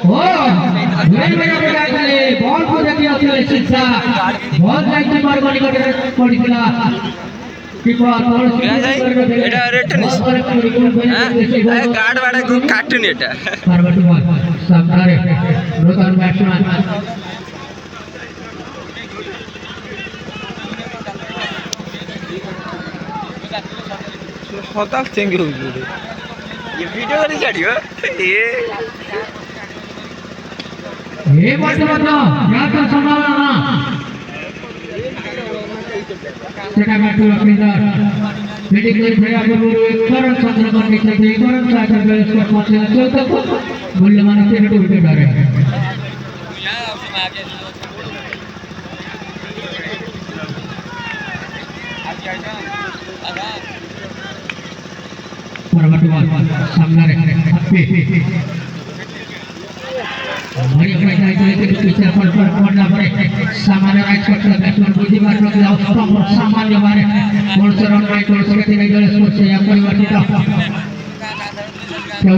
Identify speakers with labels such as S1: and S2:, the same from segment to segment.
S1: ओ well में लगाइले ball को देखि आछले शिक्षा बहुत लाइट मार मार कर पड़िला कीपर तोड़
S2: এটা রেট হ্যাঁ কার্ড বাড়া গ্রুপ কাটুন এটা
S1: फॉरवर्ड बॉल सामने रोतान बैट्समैन
S2: होता चेंज हो गई ये वीडियो वाली छाड़ियो
S1: ये बात बताओ क्या कर संभालना सेटा बैटू अपीलर मेडिकल भैया के गुरु करण चंद्रकर के चलते करण सागर के स्कोर पहुंचे चलते मूल्यवान से टूट के डरे सामने बड़ी अपने के पीछे पर पड़ना पड़े सामान्य राइट करते बैट्समैन बुद्धि मार के अस्तम सामान्य मारे बॉल से रन राइट कर सकते नहीं गले स्कोर से या परिवर्तित क्या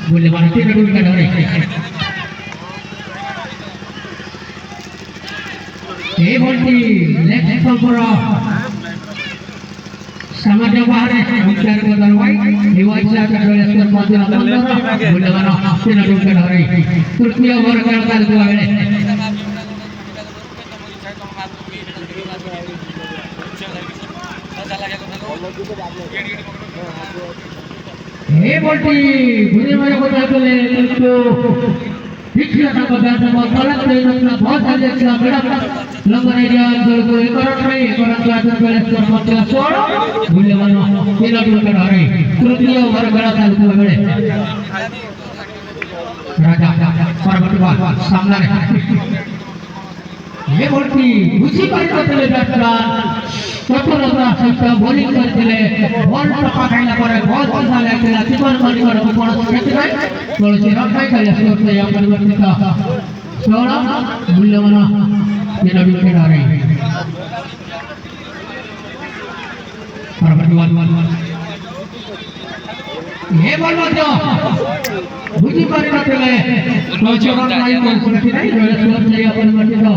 S1: बोले मार के टूट के डरे ये बॉल की लेफ्ट पर सामान्य बाहर विचार को दरवाई हिवाचा कडले स्कोर मध्ये आपण मूल्यवान तीन टूट के डरे तृतीय ओव्हर खेळता दुवा वेळे हे बोलती बुरी मजा को जातले तो पिछला का बैट में गलत नहीं लगता बहुत सारे अच्छा बड़ा लंबा एरिया अंदर को एक रन नहीं एक रन का पहले स्कोर मध्ये 16 मूल्यवान तीन टूट के डरे तृतीय ओव्हर खेळता दुवा वेळे राजा फॉरवर्ड बॉल सामने ये बोलती उसी पर करते बैट्समैन चतुरता सहित बॉलिंग करते बॉल पकड़ला पर बहुत मजा लागला कीपर मारी कर कोण सकते नाही थोडे रन नाही खाली स्कोर से या परिवर्तित 16 मूल्यवान तीन विकेट आ रहे फॉरवर्ड बॉल ये बॉल मत बुझी पर करते तो रन नहीं कर सकते नहीं स्कोर से या परिवर्तित